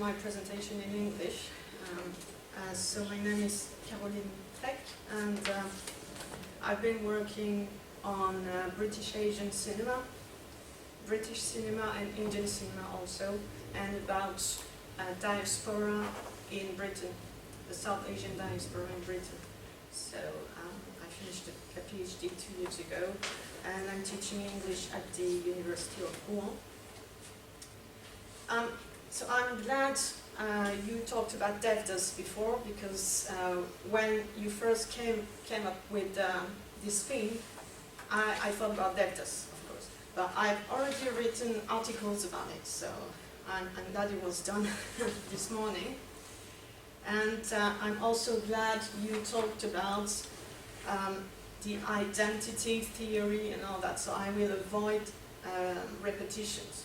my presentation in English. So my name is Trech, and I've been working on British Asian cinema, British cinema and Indian cinema also, and about diaspora in Britain, the South Asian diaspora in Britain. So I finished a PhD 2 years ago, and I'm teaching English at the University of Rouen. So I'm glad you talked about devdas before, because when you first came up with this theme, I thought about devdas, of course. But I've already written articles about it, so I'm glad it was done this morning. And I'm also glad you talked about the identity theory and all that, so I will avoid repetitions.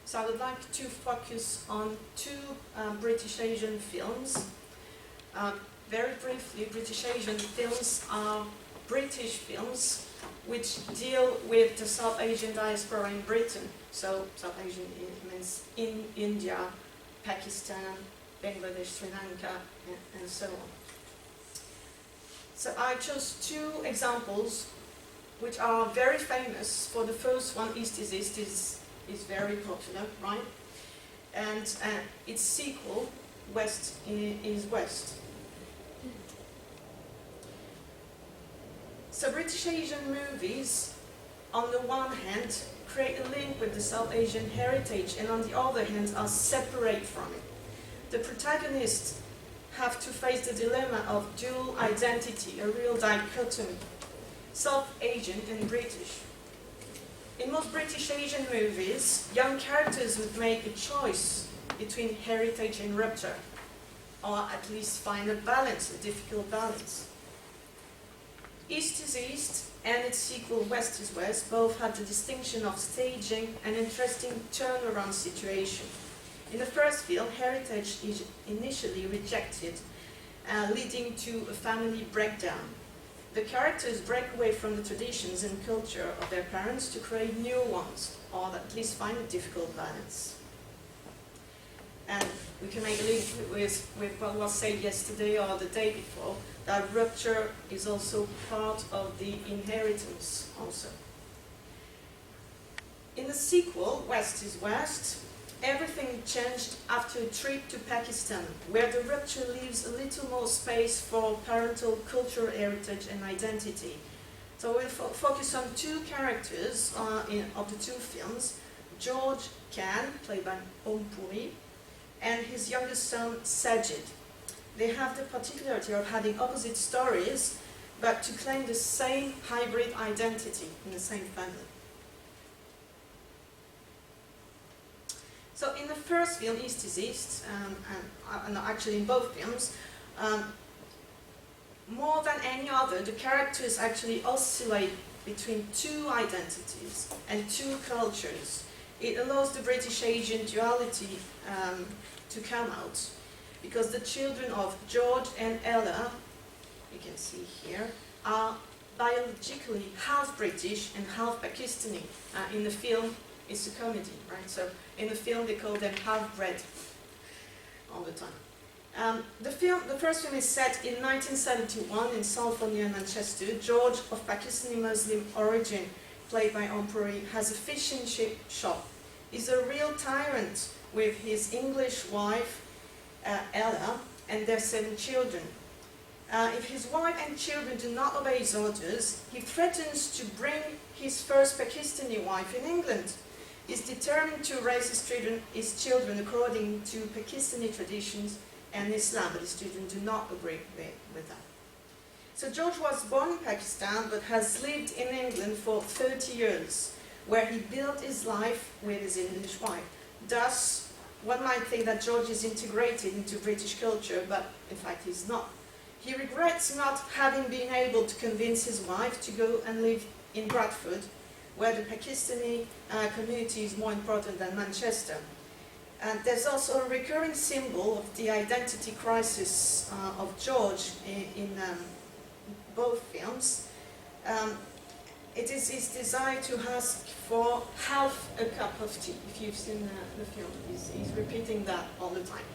So I would like to focus on two British Asian films. Very briefly, British Asian films are British films which deal with the South Asian diaspora in Britain. So South Asian means in India, Pakistan, Bangladesh, Sri Lanka, and so on. So I chose two examples which are very famous. For the first one, East is East is very popular, right? And its sequel, West is West. So British Asian movies, on the one hand, create a link with the South Asian heritage, and on the other hand, are separate from it. The protagonists have to face the dilemma of dual identity, a real dichotomy, South Asian and British. In most British Asian movies, young characters would make a choice between heritage and rupture, or at least find a balance, a difficult balance. East is East and its sequel West is West both had the distinction of staging an interesting turnaround situation. In the first film, heritage is initially rejected, leading to a family breakdown. The characters break away from the traditions and culture of their parents to create new ones, or at least find a difficult balance. And we can make a link with what was said yesterday or the day before, that rupture is also part of the inheritance also. In the sequel, West is West, everything changed after a trip to Pakistan, where the rupture leaves a little more space for parental cultural heritage and identity. So we'll focus on two characters of the two films, George Khan, played by Om Puri, and his youngest son, Sajid. They have the particularity of having opposite stories, but to claim the same hybrid identity in the same family. So in the first film, East is East, and actually in both films, more than any other, the characters actually oscillate between two identities and two cultures. It allows the British Asian duality to come out, because the children of George and Ella, you can see here, are biologically half British and half Pakistani. In the film, it's a comedy, right? So in the film, they call them half-bred all the time. The first film is set in 1971 in Salfornia, Manchester. George, of Pakistani Muslim origin, played by Om Puri, has a fish and chip shop. He's a real tyrant with his English wife, Ella, and their 7 children. If his wife and children do not obey his orders, he threatens to bring his first Pakistani wife in England. He's determined to raise his children according to Pakistani traditions and Islam, but his children do not agree with that. So George was born in Pakistan, but has lived in England for 30 years, where he built his life with his English wife. Thus, one might think that George is integrated into British culture, but in fact he's not. He regrets not having been able to convince his wife to go and live in Bradford, where the Pakistani community is more important than Manchester. And there's also a recurring symbol of the identity crisis of George in both films. It is his desire to ask for half a cup of tea. If you've seen the film, he's repeating that all the time.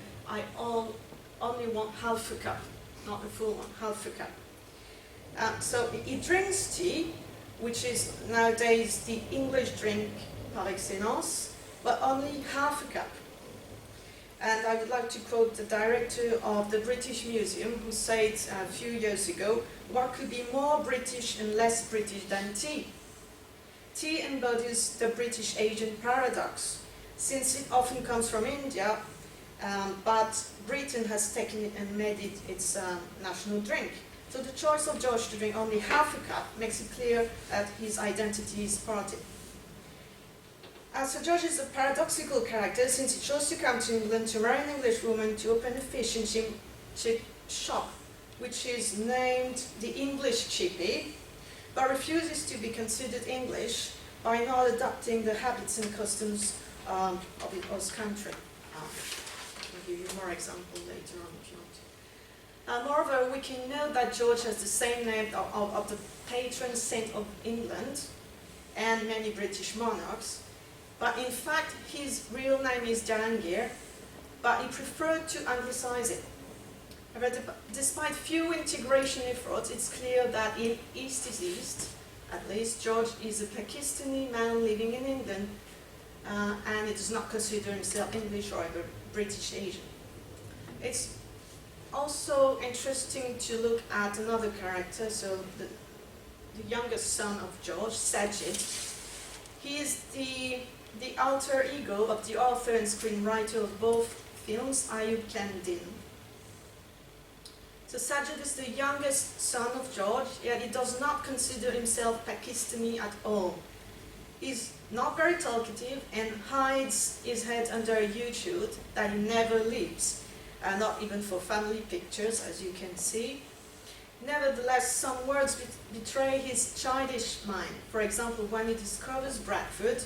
Only want half a cup, not a full one, half a cup. So he drinks tea, which is nowadays the English drink par excellence, but only half a cup. And I would like to quote the director of the British Museum, who said a few years ago, "What could be more British and less British than tea?" Tea embodies the British Asian paradox, since it often comes from India, but Britain has taken it and made it its national drink. So the choice of George to drink only half a cup makes it clear that his identity is party. Sir George is a paradoxical character, since he chose to come to England to marry an English woman to open a fish and chip shop, which is named the English Chippy, but refuses to be considered English by not adopting the habits and customs of his host country. I'll give you more examples later on if you want. Moreover, we can note that George has the same name of the patron saint of England and many British monarchs. But in fact, his real name is Jahangir, but he preferred to anglicize it. However, despite few integration efforts, it's clear that in East is East, at least, George is a Pakistani man living in England, and he does not consider himself English or ever British Asian. It's also interesting to look at another character, so the youngest son of George, Sajid. He is the alter ego of the author and screenwriter of both films, Ayub Khan Din. So Sajid is the youngest son of George, yet he does not consider himself Pakistani at all. He's not very talkative and hides his head under a huge hood that he never leaves, not even for family pictures, as you can see. Nevertheless, some words betray his childish mind. For example, when he discovers Bradford,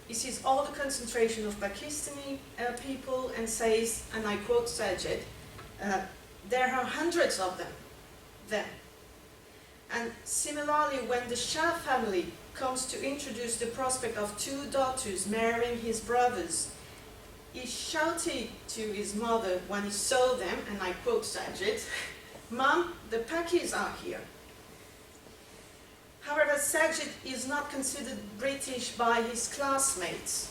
he sees all the concentration of Pakistani people and says, and I quote Sajid, "There are hundreds of them then." And similarly, when the Shah family comes to introduce the prospect of two daughters marrying his brothers, he shouted to his mother when he saw them, and I quote Sajid, "Mom, the Pakis are here." However, Sajid is not considered British by his classmates.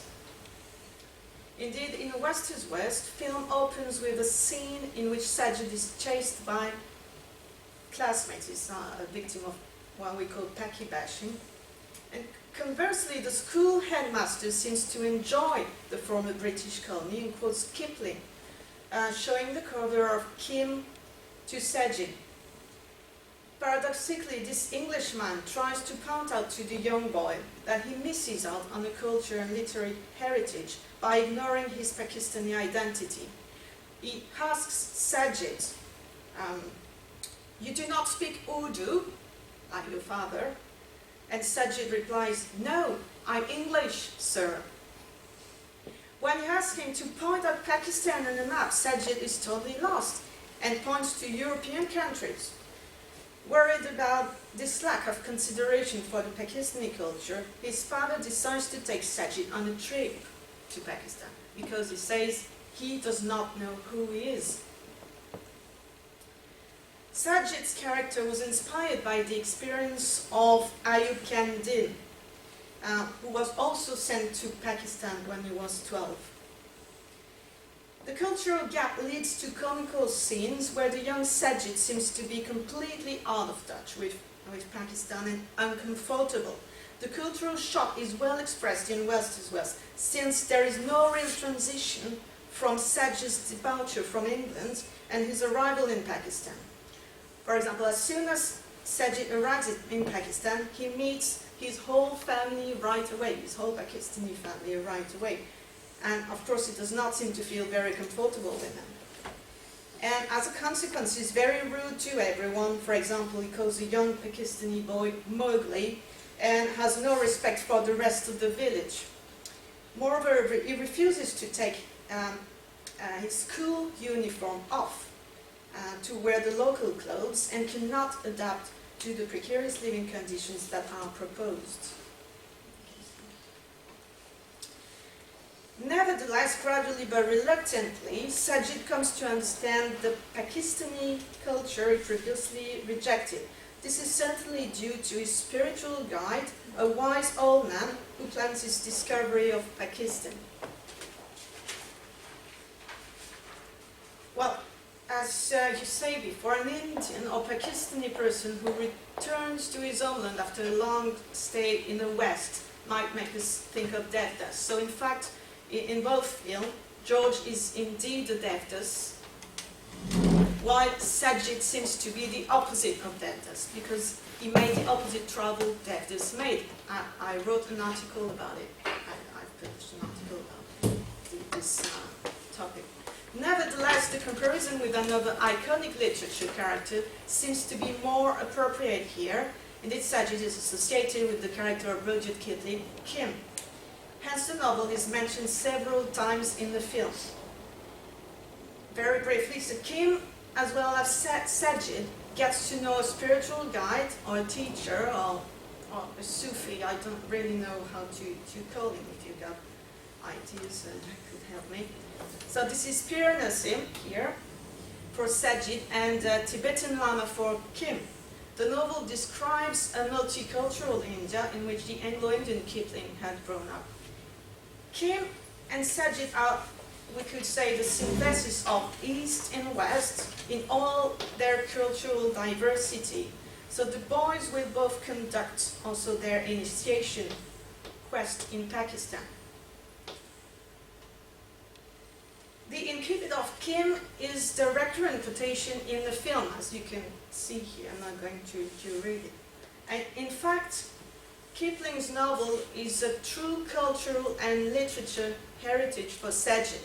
Indeed, in West is West, film opens with a scene in which Sajid is chased by classmates. He's a victim of what we call Paki bashing. And conversely, the school headmaster seems to enjoy the former British colony and quotes Kipling, showing the cover of Kim to Sajid. Paradoxically, this Englishman tries to point out to the young boy that he misses out on a culture and literary heritage by ignoring his Pakistani identity. He asks Sajid, "You do not speak Urdu, like your father?" And Sajid replies, "No, I'm English, sir." When he asks him to point out Pakistan on a map, Sajid is totally lost and points to European countries. Worried about this lack of consideration for the Pakistani culture, his father decides to take Sajid on a trip to Pakistan because he says he does not know who he is. Sajid's character was inspired by the experience of Ayub Khan Din, who was also sent to Pakistan when he was 12. The cultural gap leads to comical scenes where the young Sajid seems to be completely out of touch with Pakistan and uncomfortable. The cultural shock is well expressed in West is West, since there is no real transition from Sajid's departure from England and his arrival in Pakistan. For example, as soon as Sajid arrives in Pakistan, he meets his whole family right away, his whole Pakistani family right away. And of course, he does not seem to feel very comfortable with them. And as a consequence, he's very rude to everyone. For example, he calls a young Pakistani boy Mowgli and has no respect for the rest of the village. Moreover, he refuses to take his school uniform off to wear the local clothes and cannot adapt to the precarious living conditions that are proposed. Nevertheless, gradually but reluctantly, Sajid comes to understand the Pakistani culture he previously rejected. This is certainly due to his spiritual guide, a wise old man who plans his discovery of Pakistan. Well, as you say before, an Indian or Pakistani person who returns to his homeland after a long stay in the West might make us think of Devdas. So in fact, in both films, George is indeed a Devdas, while Sajid seems to be the opposite of Devdas, because he made the opposite travel Devdas made. I wrote an article about it. I published an article about this topic. Nevertheless, the comparison with another iconic literature character seems to be more appropriate here. Indeed, Sajid is associated with the character of Rudyard Kipling, Kim. Hence, the novel is mentioned several times in the film. Very briefly, so Kim, as well as Sajid, gets to know a spiritual guide or a teacher or a Sufi. I don't really know how to call him. If you got ideas, that could help me. So this is Pir Nassim here for Sajid and Tibetan Lama for Kim. The novel describes a multicultural India in which the Anglo-Indian Kipling had grown up. Kim and Sajid are, we could say, the synthesis of East and West in all their cultural diversity. So the boys will both conduct also their initiation quest in Pakistan. The incipit of Kim is the recurrent quotation in the film, as you can see here. I'm not going to read it. And in fact, Kipling's novel is a true cultural and literature heritage for Sajid.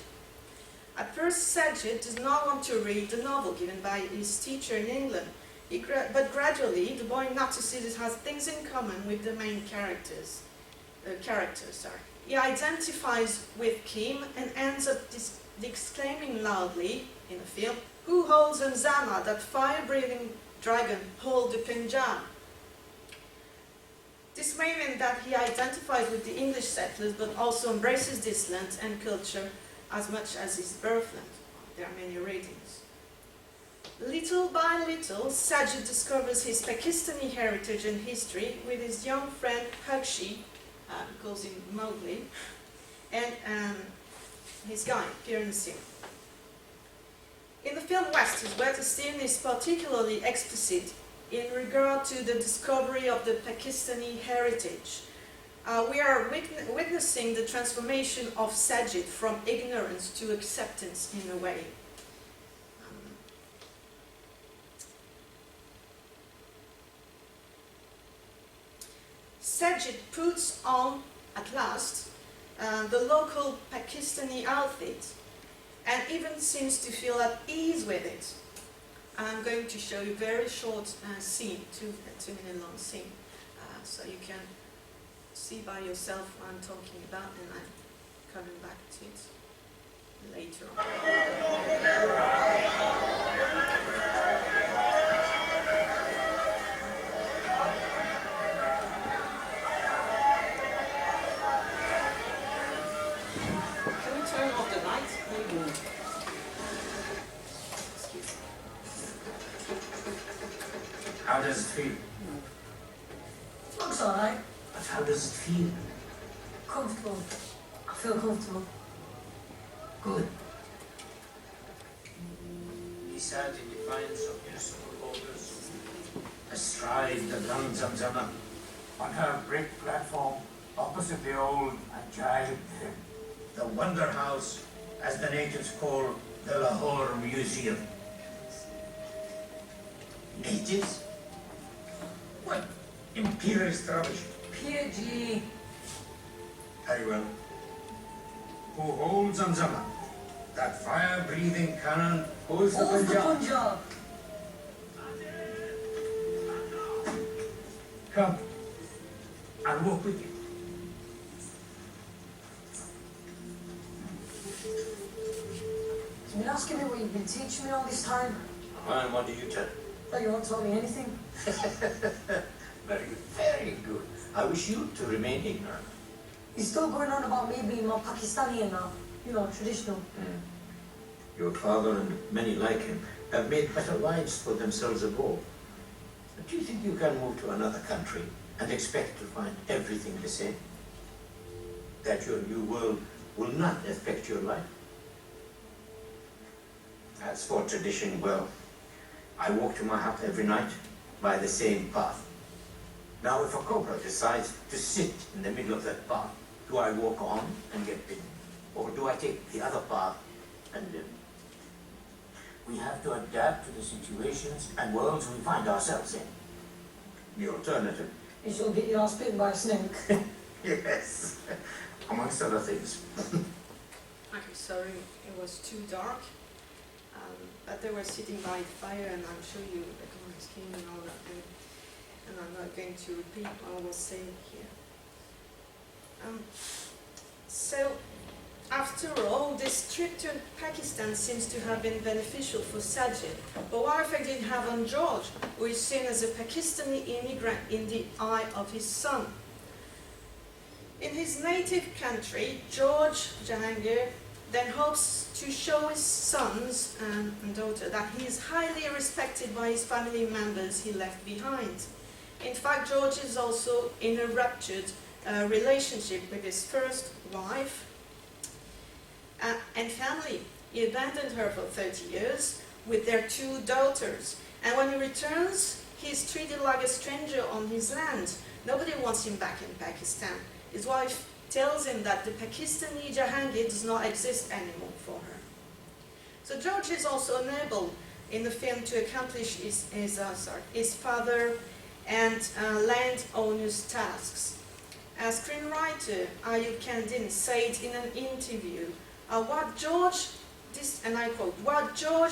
At first, Sajid does not want to read the novel given by his teacher in England, but gradually the boy notices it has things in common with the main characters. He identifies with Kim and ends up exclaiming loudly in the film, "Who holds Anzama, that fire-breathing dragon, hold the Punjab?" This may mean that he identifies with the English settlers, but also embraces this land and culture as much as his birthland. There are many readings. Little by little, Sajid discovers his Pakistani heritage and history with his young friend Hakshi, calls him Mowgli, and his guide, Pir Nassim. In the film West is where the scene is particularly explicit in regard to the discovery of the Pakistani heritage. We are witnessing the transformation of Sajid from ignorance to acceptance in a way. Sajid puts on, at last, the local Pakistani outfit and even seems to feel at ease with it. I'm going to show you a very short scene, two-minute long scene, so you can see by yourself what I'm talking about, and I'm coming back to it later on. Can we turn off the lights? Excuse me. How does it feel? Looks alright. But how does it feel? Comfortable. I feel comfortable. Good. He sat in defiance of municipal orders, astride the Grand Zamzama, on her brick platform opposite the old Ajaib, the Wonder House, as the natives call the Lahore Museum. Natives? What imperialist rubbish? PG. Very well. Who holds Zamzama? That fire-breathing cannon holds the Holds the Punjab. Punjab. Come, I'll walk with you. You've been asking me what you've been teaching me all this time. And what do you tell? But you won't tell me anything? Very good, very good. I wish you to remain ignorant. He's still going on about me being more Pakistani and traditional. Your father and many like him have made better lives for themselves abroad. But do you think you can move to another country and expect to find everything the same? That your new world will not affect your life? As for tradition, well, I walk to my hut every night by the same path. Now, if a cobra decides to sit in the middle of that path, do I walk on and get bitten? Or do I take the other path and live? We have to adapt to the situations and worlds we find ourselves in. The alternative? You shall get your ass bitten by a snake. Yes, amongst other things. Okay, sorry, it was too dark. But they were sitting by the fire, and I'm sure you recognize him and all that. And I'm not going to repeat what I was saying here. So, after all, this trip to Pakistan seems to have been beneficial for Sajid. But what effect did it have on George, who is seen as a Pakistani immigrant in the eye of his son? In his native country, George Jahangir then hopes to show his sons and daughter that he is highly respected by his family members he left behind. In fact, George is also in a ruptured relationship with his first wife and family. He abandoned her for 30 years with their 2 daughters. And when he returns, he is treated like a stranger on his land. Nobody wants him back in Pakistan. His wife tells him that the Pakistani Jahangir does not exist anymore for her. So George is also unable in the film to accomplish his father and landowner's tasks. As screenwriter Ayub Kandin said in an interview, what George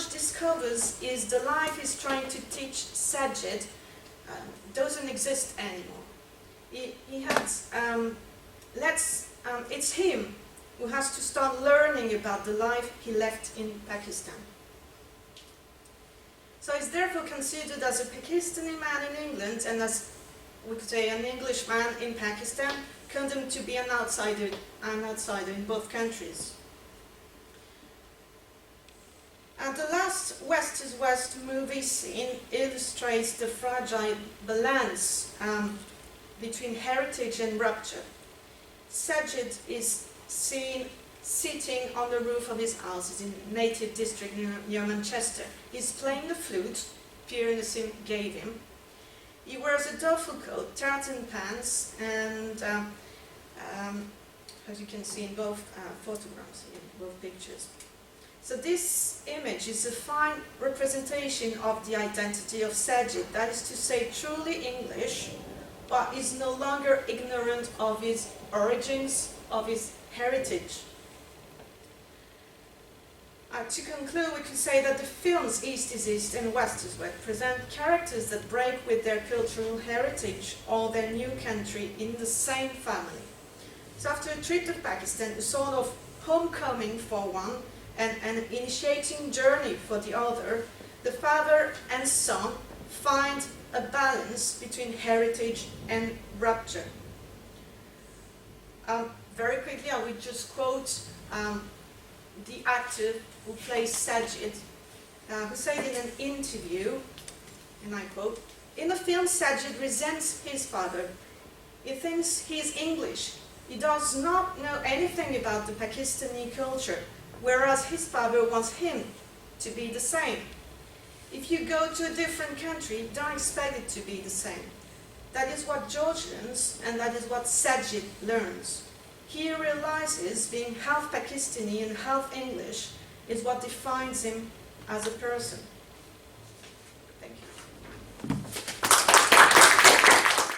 discovers is the life he's trying to teach Sajid doesn't exist anymore. It's him who has to start learning about the life he left in Pakistan. So he's therefore considered as a Pakistani man in England and as, we could say, an Englishman in Pakistan, condemned to be an outsider in both countries. And the last West is West movie scene illustrates the fragile balance between heritage and rupture. Sajid is seen sitting on the roof of his house in his native district near Manchester. He's playing the flute, Pierre the Sim gave him. He wears a duffel coat, tartan pants, and as you can see in both photographs, in both pictures. So this image is a fine representation of the identity of Sajid, that is to say, truly English, but is no longer ignorant of his origins, of his heritage. To conclude, we can say that the films East is East and West is West present characters that break with their cultural heritage or their new country in the same family. So after a trip to Pakistan, a sort of homecoming for one and an initiating journey for the other, the father and son find a balance between heritage and rupture. Very quickly, I will just quote the actor who plays Sajid, who said in an interview, and I quote, "In the film, Sajid resents his father. He thinks he is English. He does not know anything about the Pakistani culture, whereas his father wants him to be the same. If you go to a different country, don't expect it to be the same." That is what George learns, and that is what Sajid learns. He realizes being half Pakistani and half English is what defines him as a person.